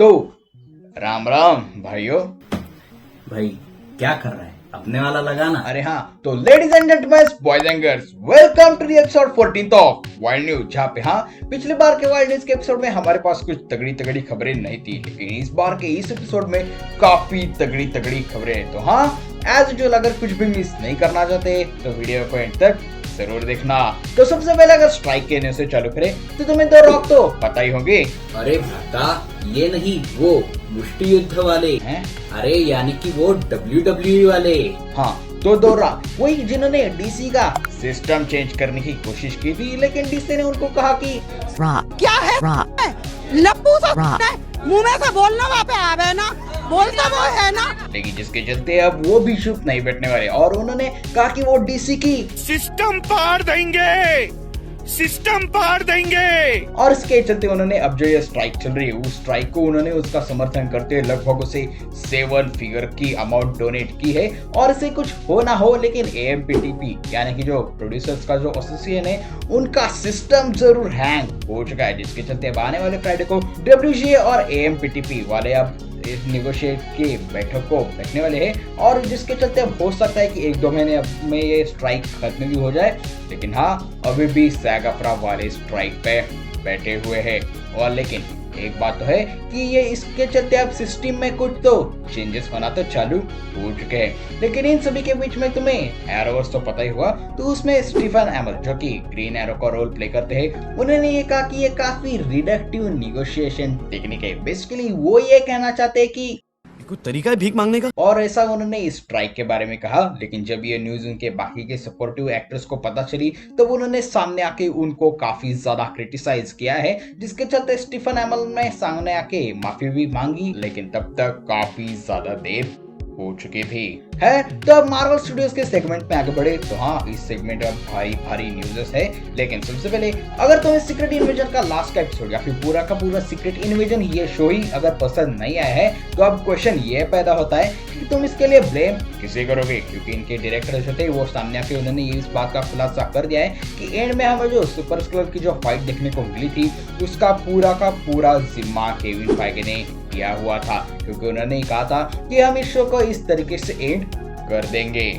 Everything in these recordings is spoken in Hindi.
तो राम राम भाइयों। भाई क्या कर रहा है? अपने वाला लगाना। अरे हाँ, तो ladies and gentleman, boys and girls, welcome to the episode 14 of Wild News, जहाँ पे हाँ पिछले बार के वाइल्ड न्यूज के एपिसोड में हमारे पास कुछ तगड़ी तगड़ी खबरें नहीं थी, लेकिन इस बार के इस एपिसोड में काफी तगड़ी तगड़ी खबरें हैं। तो हाँ, एज यूजुअल अगर कुछ भी मिस नहीं करना चाहते तो वीडियो को एंड तक जरूर देखना। तो सबसे पहले अगर स्ट्राइक के न्यूज से चालू करें तो तुम्हें दो रॉक तो पता ही होंगे। अरे भ्राता, ये नहीं, वो मुष्टि युद्ध वाले हैं? अरे यानी कि वो WWE वाले। हाँ, तो दो रॉक वही जिन्होंने डीसी का सिस्टम चेंज करने की कोशिश की थी, लेकिन डीसी ने उनको कहा कि क्या है लप्पू सा मुंह में से बोलना वहाँ पे आवे ना, बोलता वो है ना। लेकिन जिसके चलते अब वो भी चुप नहीं बैठने वाले और उन्होंने कहा कि वो डीसी की सिस्टम पार देंगे, सिस्टम पार देंगे। और इसके चलते उन्होंने अब जो ये स्ट्राइक चल रही है उस स्ट्राइक को उन्होंने उसका समर्थन करते हुए लगभग उसे 7 फिगर की अमाउंट डोनेट की है। और इसे कुछ हो ना हो, लेकिन AMPTP यानी कि जो प्रोड्यूसर्स का जो एसोसिएशन है उनका सिस्टम जरूर हैंग हो चुका है, जिसके चलते अब आने वाले फ्राइडे को WGA और AMPTP वाले अब इस निगोशिएट की बैठक को बैठने वाले हैं, और जिसके चलते अब हो सकता है कि 1-2 महीने में ये स्ट्राइक खत्म भी हो जाए। लेकिन हाँ, अभी भी सैग अफ्रा वाले स्ट्राइक पे बैठे हुए हैं। और लेकिन एक बात तो है कि ये इसके चलते अब सिस्टम में कुछ तो चेंजेस होना तो चालू हो चुके हैं। लेकिन इन सभी के बीच में तुम्हें एरोवर्स तो पता ही हुआ, तो उसमें स्टीफन एमल जो कि ग्रीन एरो का रोल प्ले करते हैं, उन्होंने ये कहा कि ये काफी रिडक्टिव निगोशिएशन टेक्निक है। बेसिकली वो ये कहना चाहते हैं कि कोई तरीका है भीख मांगने का। और ऐसा उन्होंने इस स्ट्राइक के बारे में कहा। लेकिन जब ये न्यूज उनके बाकी के सपोर्टिव एक्टर्स को पता चली तो उन्होंने सामने आके उनको काफी ज्यादा क्रिटिसाइज किया है, जिसके चलते स्टीफन एमल ने सामने आके माफी भी मांगी, लेकिन तब तक काफी ज्यादा देर हो चुकी थी है। तो अब मार्वल स्टूडियोज के सेगमेंट में आगे बढ़े। तो हाँ, इस सेगमेंट में भारी भारी न्यूज़ है, लेकिन सबसे पहले अगर तुम्हें सीक्रेट इन्वेजन का लास्ट का एपिसोड या फिर पूरा का पूरा सीक्रेट इन्वेजन ये शो ही अगर पसंद नहीं आया है, तो अब क्वेश्चन ये पैदा होता है कि तुम इसके लिए ब्लेम किसे करोगे, क्योंकि इनके डायरेक्टर जो थे वो सामने आके उन्होंने इस बात का खुलासा कर दिया है कि एंड में हमें जो सुपर स्क्लर की जो फाइट देखने को मिली थी उसका पूरा का पूरा जिम्मा केविन फाइगे ने किया हुआ था, क्योंकि उन्होंने कहा था कि हम इस शो को इस तरीके से एंड कर देंगे।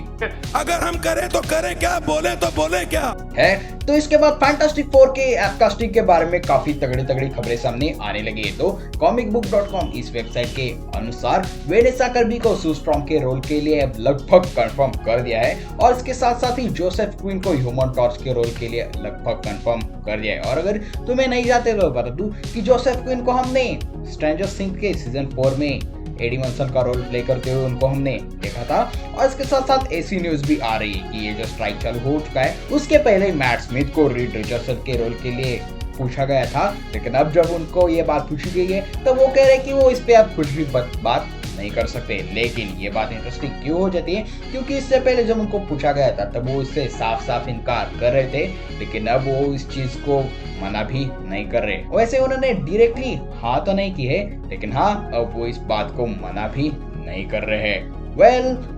अगर हम करें तो करें क्या, बोले तो बोले क्या है। तो इसके बाद फैंटास्टिक 4 के एपकास्टिंग के बारे में काफी तगड़ी तगड़ी खबरें सामने आने लगी है। तो comicbook.com इस वेबसाइट के अनुसार वेनेसा कर्बी को सू स्ट्रॉन्ग के रोल के लिए अब लगभग कंफर्म कर दिया है, और इसके साथ साथ ही जोसेफ क्वीन को ह्यूमन टॉर्च के रोल के लिए लगभग कंफर्म कर दिया है। और अगर तुम्हें नहीं जाते तो बता दूं कि जोसेफ क्वीन को हमने स्ट्रेंजर थिंग्स के सीजन 4 में एडी मंसन का रोल प्ले करते हुए उनको हमने देखा था। और इसके साथ साथ ऐसी न्यूज भी आ रही है कि ये जो स्ट्राइक चालू हो चुका है उसके पहले मैट स्मिथ को रीड रिचर्डसन के रोल के लिए पूछा गया था, लेकिन अब जब उनको ये बात पूछी गई है तो वो कह रहे हैं कि वो इस पे अब कुछ भी बात नहीं कर सकते। लेकिन ये बात इंटरेस्टिंग क्यों हो जाती है, क्योंकि इससे पहले जब उनको पूछा गया था तब वो इससे साफ साफ इनकार कर रहे थे, लेकिन अब वो इस चीज को मना भी नहीं कर रहे। वैसे उन्होंने डायरेक्टली हाँ तो नहीं की है, लेकिन हाँ अब वो इस बात को मना भी नहीं कर रहे हैं।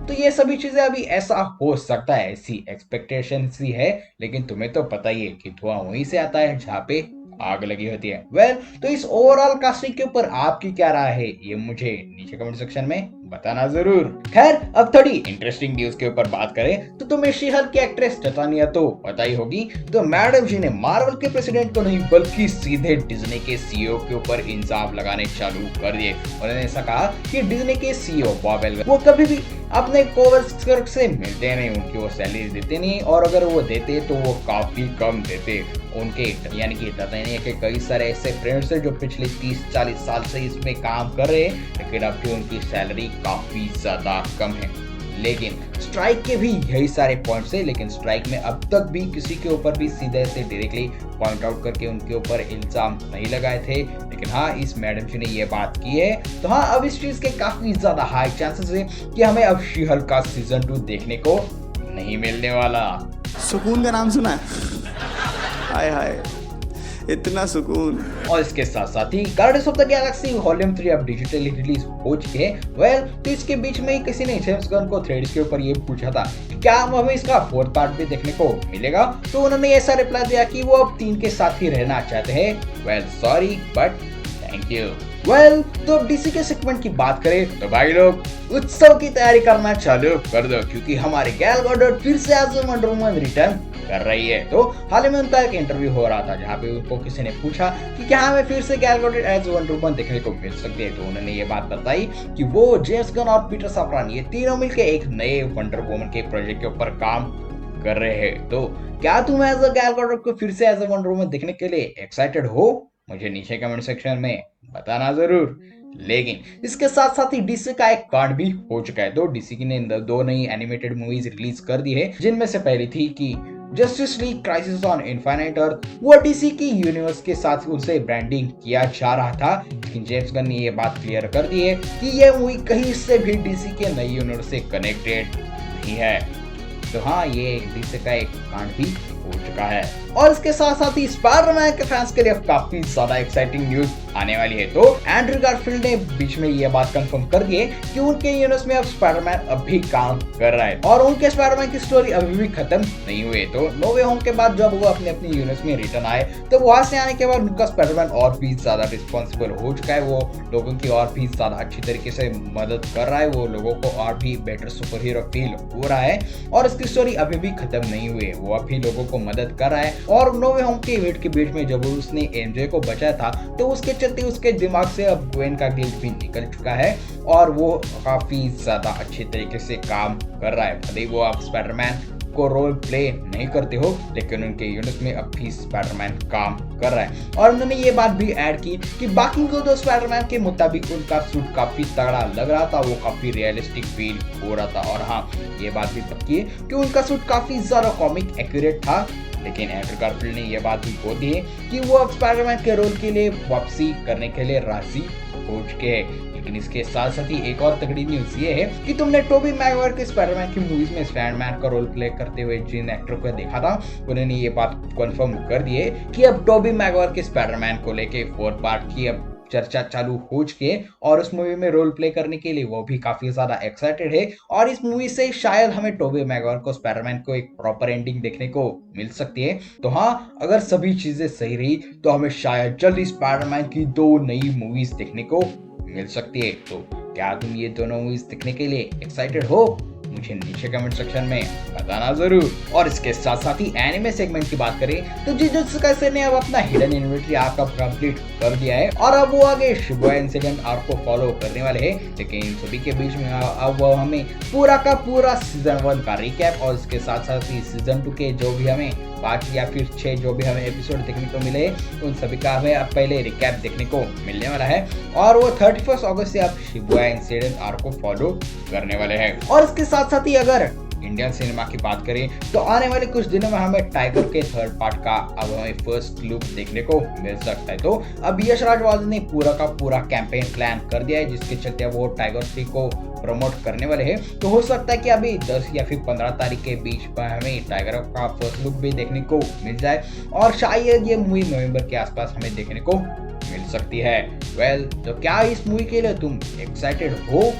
तो ये सभी चीजें अभी ऐसा हो सकता है, ऐसी एक्सपेक्टेशन सी है, लेकिन तुम्हें तो पता ही है कि धुआं वहीं से आता है जहाँ पे आग लगी होती है। तो इस ओवरऑल कास्टिंग के ऊपर आपकी क्या राय है, ये मुझे नीचे कमेंट सेक्शन में बताना जरूर। खैर, अब थोड़ी इंटरेस्टिंग न्यूज के ऊपर बात करें तो तुम्हें शी-हल्क की एक्ट्रेस टटानिया तो पता ही होगी। तो मैडम जी ने मार्वल के प्रेसिडेंट को नहीं बल्कि सीधे डिज्नी के CEO के ऊपर इल्जाम लगाने चालू कर दिए। उन्होंने ऐसा कहा कि डिज्नी के CEO बॉब इगर वो कभी भी अपने कोवर्कर्स से मिलते नहीं, उनकी वो सैलरी देते नहीं, और अगर वो देते तो वो काफी कम देते। उनके यानी कि टटानिया के कई सारे ऐसे फ्रेंड्स हैं जो पिछले 30-40 साल से इसमें काम कर रहे हैं, लेकिन अब भी उनकी सैलरी काफी ज्यादा कम है। लेकिन स्ट्राइक के भी यही सारे पॉइंट्स है, लेकिन स्ट्राइक में अब तक भी किसी के ऊपर भी सीधे से डायरेक्टली पॉइंट आउट करके उनके ऊपर इल्जाम नहीं लगाए थे। लेकिन हाँ, इस मैडम जी ने ये बात की है। तो हाँ, अब इस चीज के काफी ज्यादा हाई चांसेस है कि हमें अब शी-हल्क का सीजन 2 देखने को नहीं मिलने वाला। सुकून का नाम सुना है? हाय हाय, इतना सुकून। और इसके साथ साथ ही guardians of the galaxy volume 3 अब डिजिटली रिलीज हो चुके हैं। तो इसके बीच में ही किसी ने जेम्स गन को थ्रेड्स के ऊपर ये पूछा था कि क्या हमें इसका 4th पार्ट भी देखने को मिलेगा, तो उन्होंने ऐसा रिप्लाई दिया कि वो अब 3 के साथ ही रहना चाहते हैं। Sorry but thank you. Well तो अब डीसी के सेगमेंट की बात करें तो भाई लोग उत्सव की तैयारी करना चालू कर दो, क्योंकि हमारे गैल गॉडोट फिर से एज वंडर वुमन रिटर्न कर रही है। तो हाल ही में उनका एक इंटरव्यू हो रहा था जहां पे उनको किसी ने पूछा कि क्या हमें फिर से गैल गॉडोट एज वंडर वुमन देखने को मिल सकती है, तो उन्होंने ये बात बताई कि वो जेम्स गन और पीटर सफरान ये तीनों मिलकर एक नए वंडर वुमन के प्रोजेक्ट के ऊपर काम कर रहे हैं। तो क्या तुम एज अ गैल गॉडोट को फिर से एज अ वंडर वुमन देखने के लिए एक्साइटेड हो? मुझे नीचे कमेंट सेक्शन में बताना जरूर। लेकिन इसके साथ साथ ही डीसी का एक कांड भी हो चुका है। तो डीसी ने 2 नई एनिमेटेड मूवीज रिलीज कर दी है, जिनमें से पहली थी कि justice league crisis on infinite earth. वो डीसी की यूनिवर्स के साथ उसे ब्रांडिंग किया जा रहा था, लेकिन जेम्स गन ने ये बात क्लियर कर दी है कि ये मूवी कहीं से भी डीसी के नई यूनिवर्स से कनेक्टेड नहीं है। तो हाँ, ये डीसी का एक कांड भी हो चुका है। और इसके साथ साथ ही स्पाइडरमैन के फैंस के लिए अब काफी ज्यादा एक्साइटिंग न्यूज आने वाली है। तो एंड्रू गारफील्ड ने बीच में ये बात कंफर्म कर दी है कि उनके यूनिवर्स में अब स्पाइडरमैन अब भी काम कर रहा है और उनके स्पाइडरमैन की स्टोरी अभी भी खत्म नहीं हुई है। तो नो वे होम के बाद जब वो अपने यूनिवर्स में रिटर्न आए तो वहां से आने के बाद उनका स्पाइडरमैन और भी ज्यादा रिस्पॉन्सिबल हो चुका है। वो लोगों की और भी ज्यादा अच्छी तरीके से मदद कर रहा है, वो लोगों को और भी बेटर सुपर हीरो फील हो रहा है और उसकी स्टोरी अभी भी खत्म नहीं हुई है। वो अभी लोगों को मदद कर रहा है और नो वे होम के इवेंट के बीच में जब उसने एमजे को बचाया था तो उसके चलते उसके दिमाग से अब ग्वेन का गिल्ट भी निकल चुका है और वो काफी ज्यादा अच्छे तरीके से काम कर रहा है। भले वो आप स्पाइडरमैन को रोल प्ले नहीं करते हो, लेकिन उनके यूनिट में अब भी स्पाइडरमैन काम कर रहा है। और उन्होंने ये बात भी ऐड की कि बाकी को तो स्पाइडरमैन के मुताबिक उनका सूट काफी तगड़ा लग रहा था, वो काफी रियलिस्टिक फील हो रहा था। और हाँ, ये बात भी पक्की है कि उनका सूट काफी ज्यादा कॉमिक एक्यूरेट था। लेकिन एंड्रू गारफील्ड ने यह बात भी बोल दी है कि वो अब स्पाइडरमैन के रोल के लिए वापसी करने के लिए राजी हो चुके हैं। लेकिन इसके साथ साथ ही एक और तगड़ी न्यूज ये है कि तुमने टोबी मैगवायर के स्पाइडरमैन की मूवीज में स्पाइडरमैन का रोल प्ले करते हुए जिन एक्टर को देखा था, उन्होंने ये बात कंफर्म कर दी है कि अब टोबी मैगवायर के स्पाइडरमैन को लेके 4 पार्ट की अब चर्चा चालू हो चुकी है और उस मूवी में रोल प्ले करने के लिए वो भी काफी ज्यादा एक्साइटेड है। और इस मूवी से शायद हमें टोबी मैगवायर को स्पाइडरमैन को एक प्रॉपर एंडिंग देखने को मिल सकती है। तो हाँ, अगर सभी चीजें सही रही तो हमें शायद जल्दी स्पाइडरमैन की 2 नई मूवीज देखने को मिल सकती है। तो क्या तुम ये दोनों मूवीज देखने के लिए एक्साइटेड हो? मुझे नीचे कमेंट सेक्शन में बताना जरूर। और इसके साथ साथ ही एनिमे सेगमेंट की बात करें तो जुजुत्सु काइसेन ने अब अपना हिडन इन्वेंटरी आर्क कंप्लीट कर दिया है और अब वो आगे शिबुया इंसिडेंट आर्क को फॉलो करने वाले हैं। लेकिन इन सभी के बीच में अब वो हमें पूरा का पूरा सीजन 1 का रिकैप और इसके साथ साथ ही सीजन 2 के जो भी हमें 5 या फिर 6 जो भी हमें एपिसोड देखने को मिले उन सभी का हमें अब पहले रिकैप देखने को मिलने वाला है। और वो 31 अगस्त से अब शिबुया इंसिडेंट आर्क को फॉलो करने वाले हैं। और इसके साथ साथ ही अगर इंडियन सिनेमा की बात करें तो आने वाले कुछ दिनों में हमें टाइगर के 3rd पार्ट का अब हमें फर्स्ट लुक देखने को मिल सकता है। तो अब यश राजवाल ने पूरा का पूरा कैंपेन प्लान कर दिया है, जिसके चलते वो टाइगर 3 को प्रमोट करने वाले हैं। तो हो सकता है कि अभी 10 या फिर 15 तारीख के बीच में हमें टाइगर का फर्स्ट लुक भी देखने को मिल जाए और शायद ये मूवी नवंबर के आसपास हमें देखने को मिल सकती है। वेल, तो क्या इस मूवी के लिए तुम एक्साइटेड हो?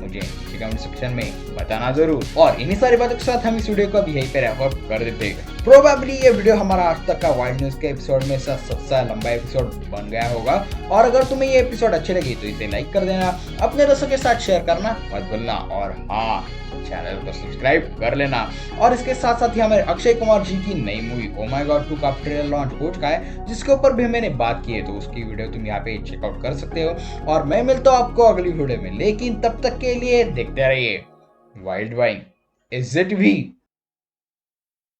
मुझे कमेंट सेक्शन में बताना जरूर। और इन्हीं सारी बातों के साथ हम इस वीडियो को अब यहीं पे रैप अप कर देते हैं। प्रोबेबली ये वीडियो हमारा आज तक का वाइल्ड न्यूज के एपिसोड में से सबसे लंबा एपिसोड बन गया होगा। और अगर तुम्हें ये एपिसोड अच्छे लगे तो इसे लाइक कर देना, अपने दोस्तों के साथ शेयर करना मत भूलना और हाँ, चैनल को सब्सक्राइब कर लेना। और इसके साथ साथ ही हमारे अक्षय कुमार जी की नई मूवी ओ माय गॉड 2 का ट्रेलर लॉन्च हो चुका है, जिसके ऊपर भी मैंने बात की है, तो उसकी वीडियो तुम यहाँ पे चेकआउट कर सकते हो। और मैं मिलता हूँ आपको अगली वीडियो में, लेकिन तब तक के लिए देखते रहिए वाइल्ड वाइन इज़ इट भी।